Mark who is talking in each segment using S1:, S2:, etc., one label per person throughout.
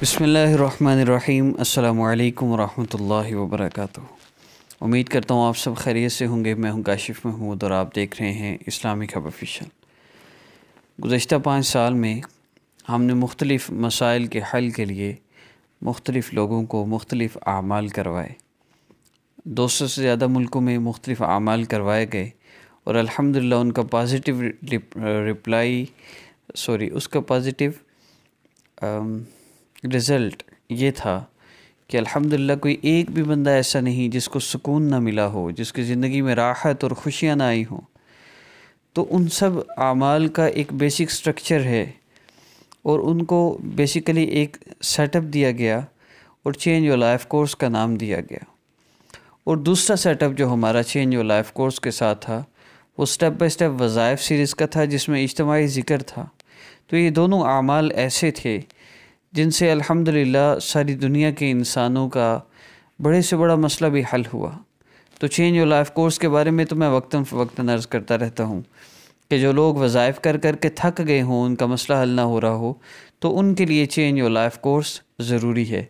S1: بسم اللہ الرحمن الرحیم۔ السلام علیکم ورحمۃ اللہ وبرکاتہ۔ امید کرتا ہوں آپ سب خیریت سے ہوں گے۔ میں ہوں کاشف محمود اور آپ دیکھ رہے ہیں اسلامک ہب آفیشیل۔ گزشتہ 5 سال میں ہم نے مختلف مسائل کے حل کے لیے مختلف لوگوں کو مختلف اعمال کروائے۔ 200 سے زیادہ ملکوں میں مختلف اعمال کروائے گئے اور الحمدللہ ان کا پازیٹیو رزلٹ یہ تھا کہ الحمدللہ کوئی ایک بھی بندہ ایسا نہیں جس کو سکون نہ ملا ہو، جس کی زندگی میں راحت اور خوشیاں نہ آئی ہوں۔ تو ان سب اعمال کا ایک بیسک سٹرکچر ہے اور ان کو بیسیکلی ایک سیٹ اپ دیا گیا اور چینج یور لائف کورس کا نام دیا گیا۔ اور دوسرا سیٹ اپ جو ہمارا چینج یور لائف کورس کے ساتھ تھا وہ سٹیپ بائی سٹیپ وظائف سیریز کا تھا، جس میں اجتماعی ذکر تھا۔ تو یہ دونوں اعمال ایسے تھے جن سے الحمدللہ ساری دنیا کے انسانوں کا بڑے سے بڑا مسئلہ بھی حل ہوا۔ تو چینج یور لائف کورس کے بارے میں تو میں وقتاً فوقتاً عرض کرتا رہتا ہوں کہ جو لوگ وظائف کر کر کے تھک گئے ہوں، ان کا مسئلہ حل نہ ہو رہا ہو، تو ان کے لیے چینج یور لائف کورس ضروری ہے۔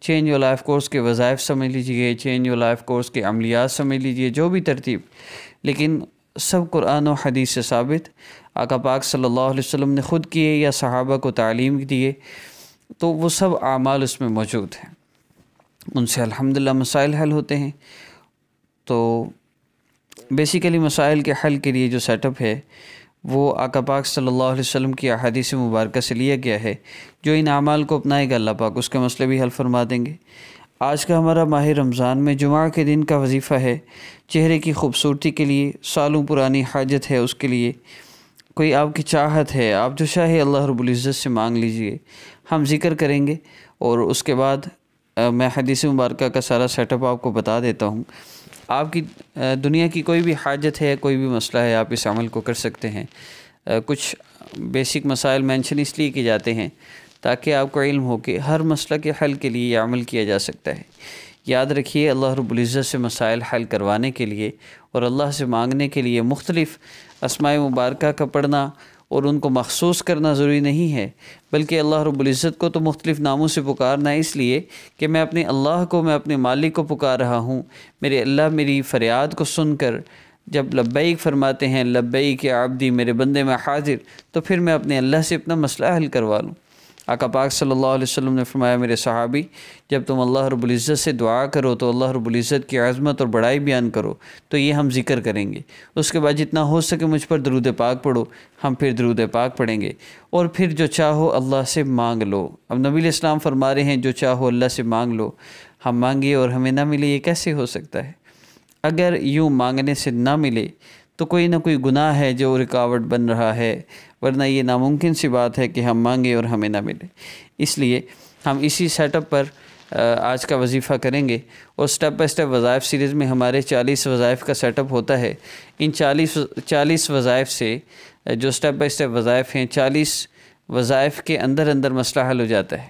S1: چینج یور لائف کورس کے وظائف سمجھ لیجئے، چینج یور لائف کورس کے عملیات سمجھ لیجئے، جو بھی ترتیب، لیکن سب قرآن و حدیث سے ثابت، آقا پاک صلی اللہ علیہ وسلم نے خود کیے یا صحابہ کو تعلیم دیے، تو وہ سب اعمال اس میں موجود ہیں۔ ان سے الحمدللہ مسائل حل ہوتے ہیں۔ تو بیسیکلی مسائل کے حل کے لیے جو سیٹ اپ ہے وہ آقا پاک صلی اللہ علیہ وسلم کی احادیث مبارکہ سے لیا گیا ہے۔ جو ان اعمال کو اپنائے گا اللہ پاک اس کے مسئلے بھی حل فرما دیں گے۔ آج کا ہمارا ماہ رمضان میں جمعہ کے دن کا وظیفہ ہے، چہرے کی خوبصورتی کے لیے، سالوں پرانی حاجت ہے اس کے لیے، کوئی آپ کی چاہت ہے، آپ جو چاہے اللہ رب العزت سے مانگ لیجئے۔ ہم ذکر کریں گے اور اس کے بعد میں حدیث مبارکہ کا سارا سیٹ اپ آپ کو بتا دیتا ہوں۔ آپ کی دنیا کی کوئی بھی حاجت ہے، کوئی بھی مسئلہ ہے، آپ اس عمل کو کر سکتے ہیں۔ کچھ بیسک مسائل مینشن اس لیے کیے جاتے ہیں تاکہ آپ کو علم ہو کہ ہر مسئلہ کے حل کے لیے یہ عمل کیا جا سکتا ہے۔ یاد رکھیے، اللہ رب العزت سے مسائل حل کروانے کے لیے اور اللہ سے مانگنے کے لیے مختلف اسماء مبارکہ کا پڑھنا اور ان کو مخصوص کرنا ضروری نہیں ہے، بلکہ اللہ رب العزت کو تو مختلف ناموں سے پکارنا اس لیے کہ میں اپنے اللہ کو، میں اپنے مالک کو پکار رہا ہوں۔ میرے اللہ میری فریاد کو سن کر جب لبیک فرماتے ہیں، لبیک یا عبدی، میرے بندے میں حاضر، تو پھر میں اپنے اللہ سے اپنا مسئلہ حل کروا لوں۔ آقا پاک صلی اللہ علیہ وسلم نے فرمایا، میرے صحابی، جب تم اللہ رب العزت سے دعا کرو تو اللہ رب العزت کی عظمت اور بڑائی بیان کرو۔ تو یہ ہم ذکر کریں گے۔ اس کے بعد جتنا ہو سکے مجھ پر درود پاک پڑھو، ہم پھر درود پاک پڑھیں گے، اور پھر جو چاہو اللہ سے مانگ لو۔ اب نبی علیہ السلام فرما رہے ہیں جو چاہو اللہ سے مانگ لو۔ ہم مانگے اور ہمیں نہ ملے، یہ کیسے ہو سکتا ہے؟ اگر یوں مانگنے سے نہ ملے تو کوئی نہ کوئی گناہ ہے جو رکاوٹ بن رہا ہے، ورنہ یہ ناممکن سی بات ہے کہ ہم مانگیں اور ہمیں نہ ملے۔ اس لیے ہم اسی سیٹ اپ پر آج کا وظیفہ کریں گے، اور سٹیپ بائی سٹیپ وظائف سیریز میں ہمارے 40 وظائف کا سیٹ اپ ہوتا ہے۔ ان 40 وظائف سے جو سٹیپ بائی سٹیپ وظائف ہیں، 40 وظائف کے اندر اندر مسئلہ حل ہو جاتا ہے۔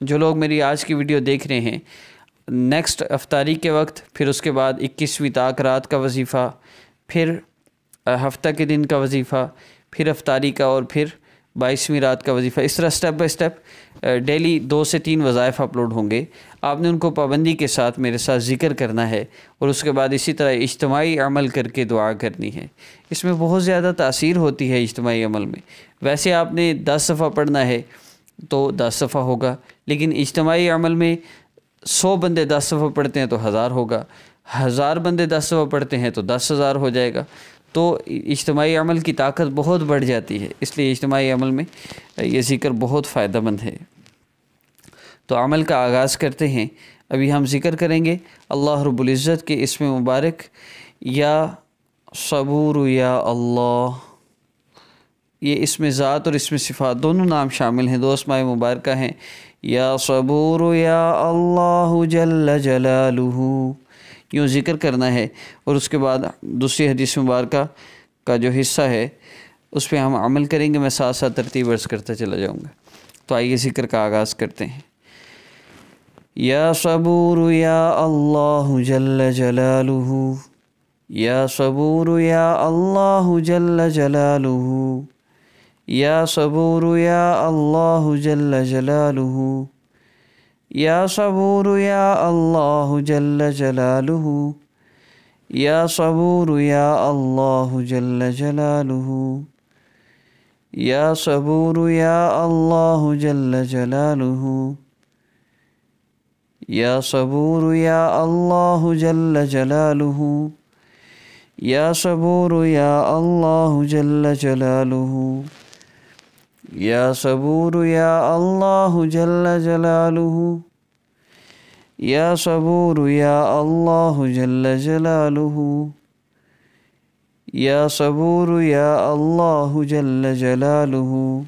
S1: جو لوگ میری آج کی ویڈیو دیکھ رہے ہیں، نیکسٹ افطاری کے وقت، پھر اس کے بعد 21ویں طاق رات کا وظیفہ، پھر ہفتہ کے دن کا وظیفہ، پھر افطاری کا، اور پھر 22ویں رات کا وظیفہ، اس طرح سٹیپ بائی سٹیپ ڈیلی 2 سے 3 وظائف اپلوڈ ہوں گے۔ آپ نے ان کو پابندی کے ساتھ میرے ساتھ ذکر کرنا ہے، اور اس کے بعد اسی طرح اجتماعی عمل کر کے دعا کرنی ہے۔ اس میں بہت زیادہ تاثیر ہوتی ہے اجتماعی عمل میں۔ ویسے آپ نے 10 صفحہ پڑھنا ہے تو 10 صفحہ ہوگا، لیکن اجتماعی عمل میں 100 بندے 10 صفحہ پڑھتے ہیں تو 1000 ہوگا، 1000 بندے 10 صفحہ پڑھتے ہیں تو 10,000 ہو جائے گا۔ تو اجتماعی عمل کی طاقت بہت بڑھ جاتی ہے، اس لیے اجتماعی عمل میں یہ ذکر بہت فائدہ مند ہے۔ تو عمل کا آغاز کرتے ہیں۔ ابھی ہم ذکر کریں گے اللہ رب العزت کے اسم مبارک یا صبور یا اللہ۔ یہ اسم ذات اور اسم صفات دونوں نام شامل ہیں، 2 اسماء مبارکہ ہیں، یا صبور یا اللہ جل جلالہ، یوں ذکر کرنا ہے۔ اور اس کے بعد دوسری حدیث مبارکہ کا جو حصہ ہے اس پہ ہم عمل کریں گے، میں ساتھ ساتھ ترتیب عرض کرتا چلا جاؤں گا۔ تو آئیے ذکر کا آغاز کرتے ہیں۔ یا صبور یا اللہ جل جلالہ، یا صبور یا اللہ جل جلالہ، یا صبور یا اللہ جل جلالہ، یا صبور یا اللہ جل جلالہ، یا صبور یا اللہ جل جلالہ، یا صبور یا اللہ جل جلالہ، یا صبور یا اللہ جل جلالہ، یا صبور یا اللہ جل جلالہ، یا صبور یا اللہ جل جلالہ، یا صبور یا اللہ جل جلالہ، یا صبور یا اللہ جل جلالہ،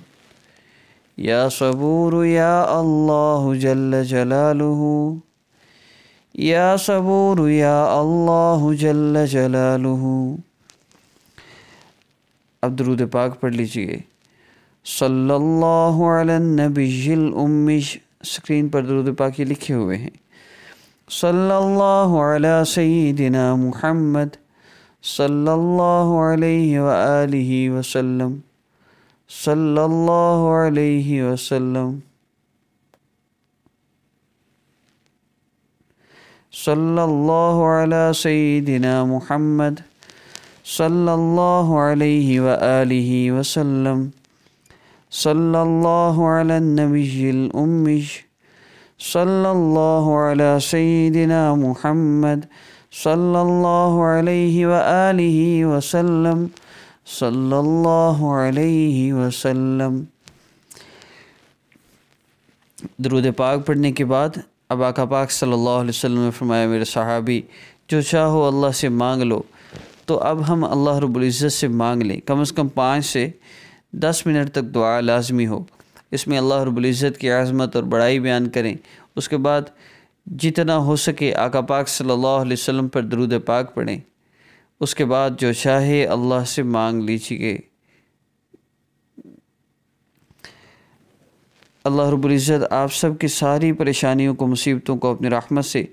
S1: یا صبور یا اللہ جل جلالہ، یا صبور یا اللہ جل جلالہ۔ اب درود پاک پڑھ لیجئے۔ صلی اللہ علی النبی الامی، اسکرین پر درود پاک یہ لکھے ہوئے ہیں۔ صلی اللہ علی سیدنا محمد صلی اللہ علیہ وآلہ وسلم، صلی اللہ علیہ وسلم، صلی اللہ علی سیدنا محمد صلی اللہ علیہ وآلہ وسلم، صلی اللہ علی النبی الامی، صلی اللہ علی سیدنا محمد صلی اللہ علیہ وآلہ وسلم، صلی اللہ علیہ وسلم۔ درود پاک پڑھنے کے بعد اب آقا پاک صلی اللہ علیہ وسلم نے فرمایا، میرے صحابی جو چاہو اللہ سے مانگ لو۔ تو اب ہم اللہ رب العزت سے مانگ لیں، کم از کم 5 سے 10 منٹ تک دعا لازمی ہو، اس میں اللہ رب العزت کی عظمت اور بڑائی بیان کریں۔ اس کے بعد جتنا ہو سکے آقا پاک صلی اللہ علیہ وسلم پر درود پاک پڑھیں۔ اس کے بعد جو چاہے اللہ سے مانگ لیجیے۔ اللہ رب العزت آپ سب کی ساری پریشانیوں کو، مصیبتوں کو اپنی رحمت سے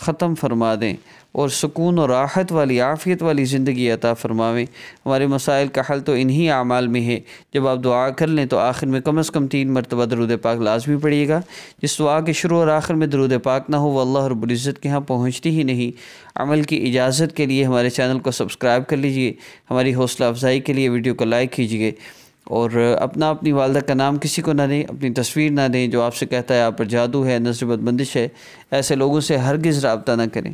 S1: ختم فرما دیں اور سکون اور راحت والی، عافیت والی زندگی عطا فرماویں۔ ہمارے مسائل کا حل تو انہی اعمال میں ہے۔ جب آپ دعا کر لیں تو آخر میں کم از کم 3 مرتبہ درود پاک لازمی پڑھیے گا۔ جس دعا کے شروع اور آخر میں درود پاک نہ ہو وہ اللہ رب العزت کے ہاں پہنچتی ہی نہیں۔ عمل کی اجازت کے لیے ہمارے چینل کو سبسکرائب کر لیجئے، ہماری حوصلہ افزائی کے لیے ویڈیو کو لائک کیجئے، اور اپنی والدہ کا نام کسی کو نہ دیں، اپنی تصویر نہ دیں جو آپ سے کہتا ہے آپ پر جادو ہے، نظر بد بندش ہے۔ ایسے لوگوں سے ہرگز رابطہ نہ کریں۔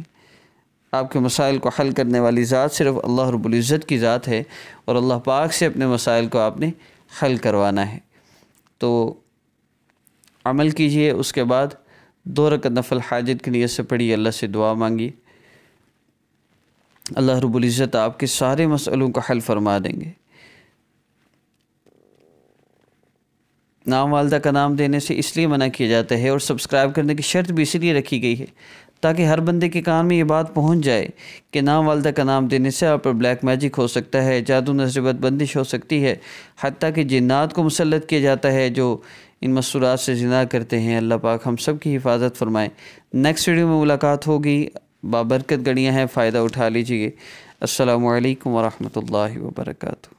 S1: آپ کے مسائل کو حل کرنے والی ذات صرف اللہ رب العزت کی ذات ہے، اور اللہ پاک سے اپنے مسائل کو آپ نے حل کروانا ہے۔ تو عمل کیجئے، اس کے بعد 2 رکعت نفل حاجت کی نیت سے پڑھی، اللہ سے دعا مانگی، اللہ رب العزت آپ کے سارے مسئلوں کا حل فرما دیں گے۔ نام والدہ کا نام دینے سے اس لیے منع کیا جاتا ہے، اور سبسکرائب کرنے کی شرط بھی اس لیے رکھی گئی ہے تاکہ ہر بندے کے کان میں یہ بات پہنچ جائے کہ نام والدہ کا نام دینے سے آپ پر بلیک میجک ہو سکتا ہے، جادو نظر بد بندش ہو سکتی ہے، حتیٰ کہ جنات کو مسلط کیا جاتا ہے جو ان مسورات سے زنا کرتے ہیں۔ اللہ پاک ہم سب کی حفاظت فرمائے۔ نیکسٹ ویڈیو میں ملاقات ہوگی۔ بابرکت گھڑیاں ہیں، فائدہ اٹھا لیجیے۔ السلام علیکم ورحمۃ اللہ وبرکاتہ۔